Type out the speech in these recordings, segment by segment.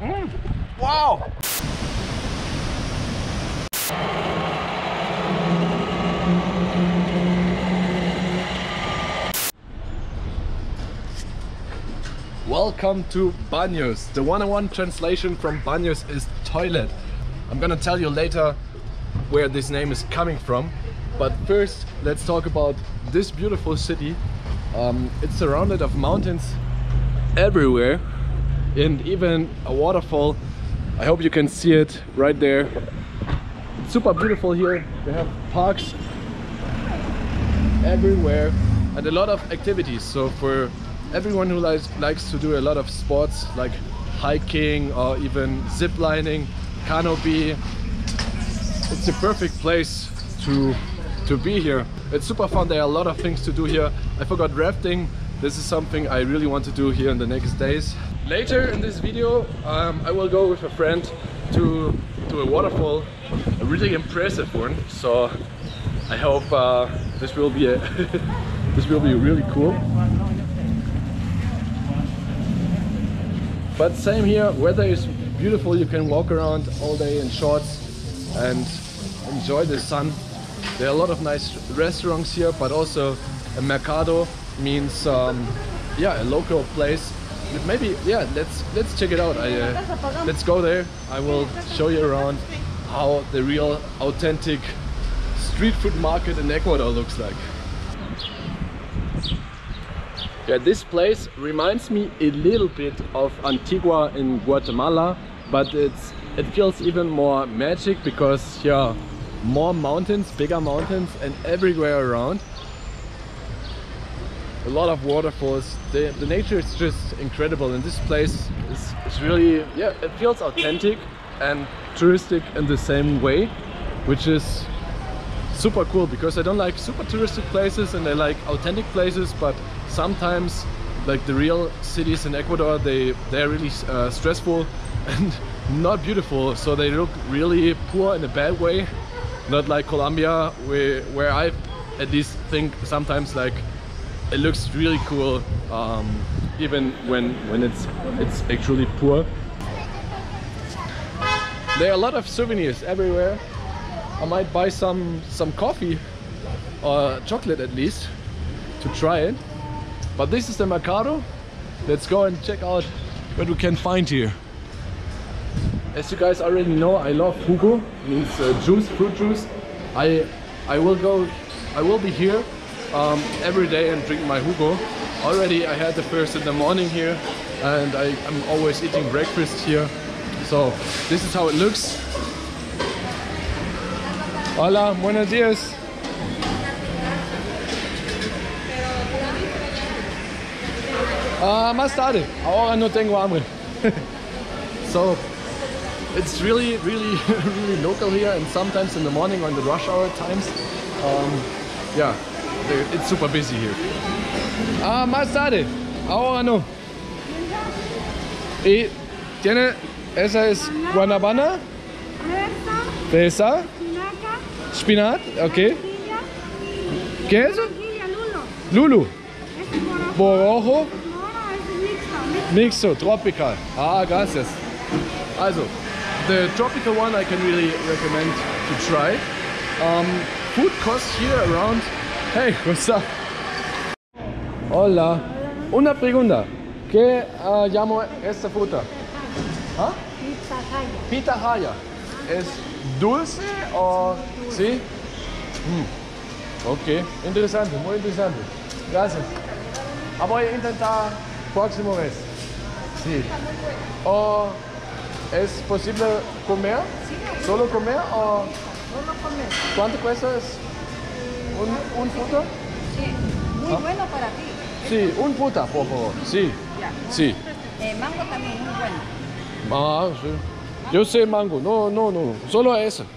Wow! Welcome to Baños. The one-on-one translation from Baños is toilet. I'm gonna tell you later where this name is coming from. But first, let's talk about this beautiful city. It's surrounded of mountains everywhere and even a waterfall. I hope you can see it right there. It's super beautiful here. We have parks everywhere and a lot of activities. So for everyone who likes to do a lot of sports like hiking or even zip lining, canopy, it's a perfect place to be here. It's super fun. There are a lot of things to do here. I forgot rafting. This is something I really want to do here in the next days. Later in this video I will go with a friend to a waterfall, a really impressive one. So I hope this will be this will be really cool. But same here, weather is beautiful. You can walk around all day in shorts and enjoy the sun. There are a lot of nice restaurants here, but also a mercado means yeah, a local place. Maybe, yeah, let's check it out. Let's go there. I will show you around how the real authentic street food market in Ecuador looks like. Yeah, this place reminds me a little bit of Antigua in Guatemala, but it feels even more magic because yeah, more mountains, bigger mountains, and everywhere around. A lot of waterfalls. The nature is just incredible, and this place is really, yeah, it feels authentic and touristic in the same way, which is super cool because I don't like super touristic places and I like authentic places, but sometimes like the real cities in Ecuador, they're really stressful and not beautiful, so they look really poor in a bad way. Not like Colombia, where I at least think sometimes like it looks really cool, even when it's actually poor. There are a lot of souvenirs everywhere. I might buy some coffee or chocolate at least to try it. But this is the mercado. Let's go and check out what we can find here. As you guys already know, I love jugo, means juice, fruit juice. I will be here every day and drink my jugo. Already I had the first in the morning here, and I'm always eating breakfast here. So this is how it looks. Hola, buenos días. Más tarde. Ahora no tengo hambre. So it's really local here, and sometimes in the morning on the rush hour times, yeah, it's super busy here. Más tarde. Ahora no. Y tiene, esa es guanabana, fresa, spinat, ok. ¿Qué es eso? Lulu. Borojo. Mixo, tropical. Gracias. Also, the tropical one I can really recommend to try. Food costs here around... Hey, what's up? Hola. Una pregunta. ¿Qué llamo esta fruta? ¿Ah? Pitahaya. ¿Es dulce o...? ¿Sí? Ok, interesante, muy interesante. Gracias. Voy a intentar próximo vez. Sí. ¿O es posible comer? Sí. ¿Solo comer o...? Solo comer. ¿Cuánto cuesta un fruta? Sí, muy bueno para ti. Sí, un fruta, por favor. Sí. Ya. Sí. Mango también, muy bueno. Sí. Yo sé mango. No. Solo ese. Tú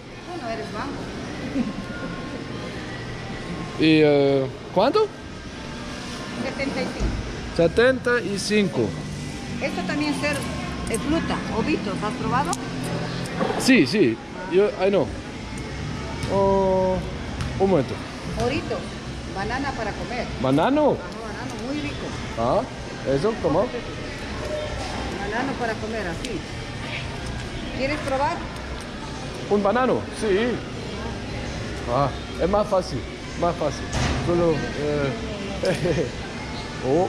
no eres mango. ¿Y cuánto? 75. 75. Esto también ser fruta, ovitos, ¿has probado? Sí. I know. Un momento. Oritos, banana para comer. ¿Banano? Banano, muy rico. ¿Eso? ¿Cómo? Banano para comer así. ¿Quieres probar? Un banano, sí. Ah, es más fácil, más fácil. Solo... oh.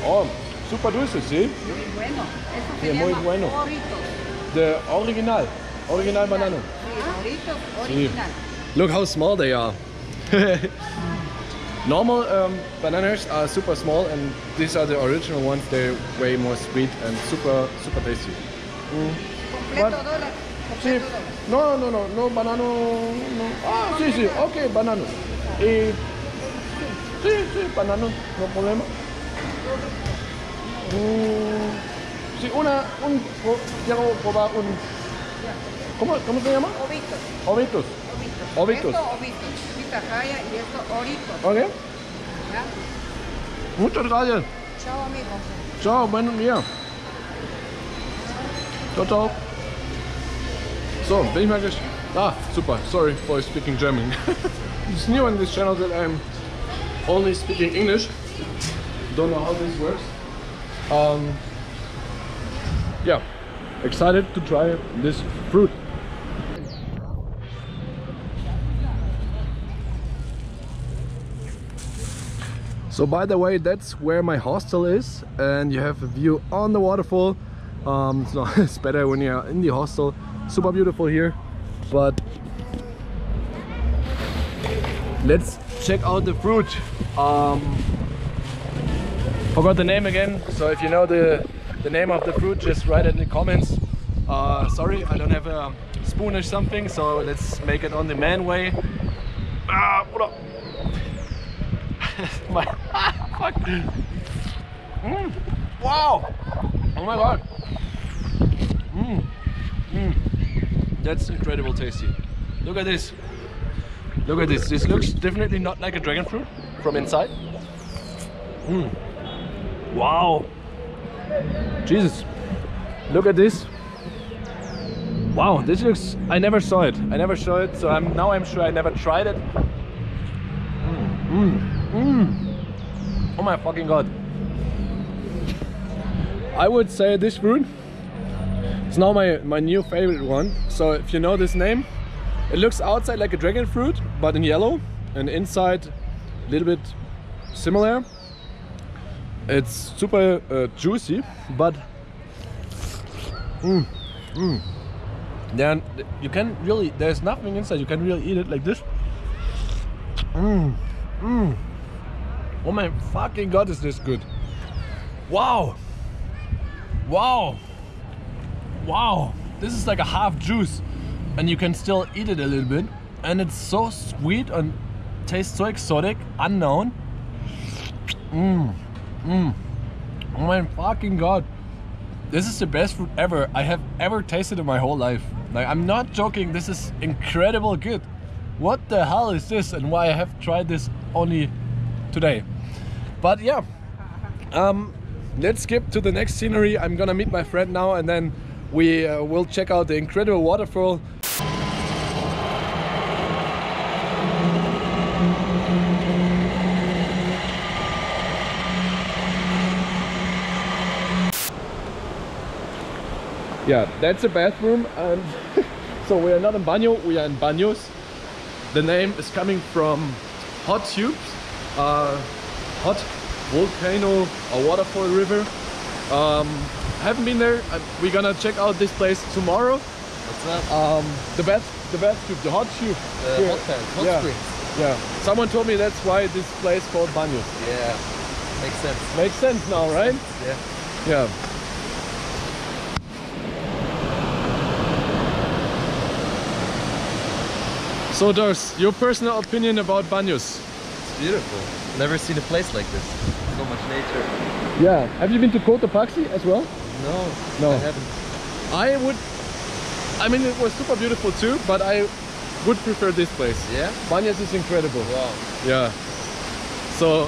Oh, super dulce, ¿sí? Muy bueno. Eso se Sí, muy llama bueno. Oritos. The original banano. Sí, Oritos Sí. original. Look how small they are. Normal bananas are super small, and these are the original ones. They're way more sweet and super tasty. Completo What? dólar. Sí. Completo dólar. No, banano. No. Ah, sí, ok, banano. Y sí, banano, no problema. Sí, quiero probar un... ¿Cómo se llama? Ovitos. Ovitos. Ovitos. Esto ovitos. Pitahaya y esto oritos. Ok, ¿Ya? muchas gracias. Chao, amigo. Ciao, buen día. Ciao. So, bin ich mal super, sorry for speaking German. It's new on this channel that I'm only speaking English. Don't know how this works. Yeah, excited to try this fruit. So by the way, that's where my hostel is, and you have a view on the waterfall. So it's better when you're in the hostel. Super beautiful here, but let's check out the fruit. Forgot the name again, so if you know the name of the fruit, just write it in the comments. Sorry, I don't have a spoon or something, so let's make it on the man way. Fuck. Wow! Oh my god! That's incredible tasty. Look at this. Look at this. This looks definitely not like a dragon fruit from inside. Wow! Jesus! Look at this. Wow, this looks... I never saw it. So I'm sure I never tried it. Oh my fucking god. I would say this fruit is now my new favorite one. So if you know this name, it looks outside like a dragon fruit, but in yellow, and inside a little bit similar. It's super juicy, but then you can really, there's nothing inside, you can really eat it like this. Oh my fucking god, is this good. Wow, this is like a half juice, and you can still eat it a little bit, and it's so sweet and tastes so exotic, unknown. Oh my fucking god, this is the best fruit ever I have ever tasted in my whole life. Like, I'm not joking, this is incredible good. What the hell is this, and why I have tried this only today? But yeah, let's skip to the next scenery. I'm gonna meet my friend now, and then we will check out the incredible waterfall. Yeah, that's a bathroom, and so we are not in Baño, we are in Baños. The name is coming from hot tubes, hot volcano or waterfall river. Haven't been there. We're gonna check out this place tomorrow. What's that? The bath tube, the hot tube. The hot tank, hot springs. Yeah. Someone told me that's why this place called Banus. Yeah, makes sense. Makes sense now, right? Yeah. Yeah. So Dars, your personal opinion about Banus? It's beautiful. Never seen a place like this. So much nature. Yeah. Have you been to Cotopaxi as well? No, No. I haven't. I mean, it was super beautiful too, but I would prefer this place. Yeah? Banus is incredible. Wow. Yeah. So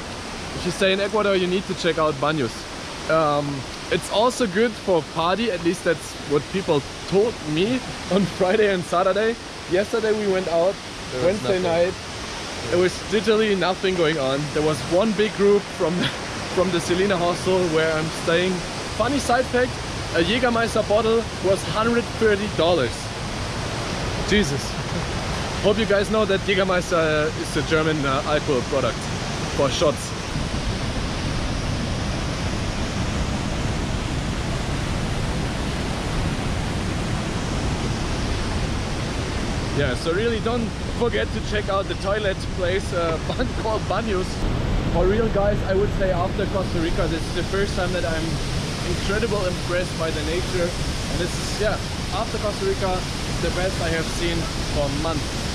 if you stay in Ecuador, you need to check out Banus. It's also good for party, at least that's what people told me on Friday and Saturday. Yesterday we went out, Wednesday night. There was literally nothing going on. There was one big group from from the Selina hostel where I'm staying. Funny side fact, a Jägermeister bottle was $130. Jesus. Hope you guys know that Jägermeister is a German alcohol product for shots. Yeah, so really don't forget to check out the toilet place called Banus. For real guys, I would say after Costa Rica, this is the first time that I'm incredibly impressed by the nature. And this is, yeah, after Costa Rica, the best I have seen for months.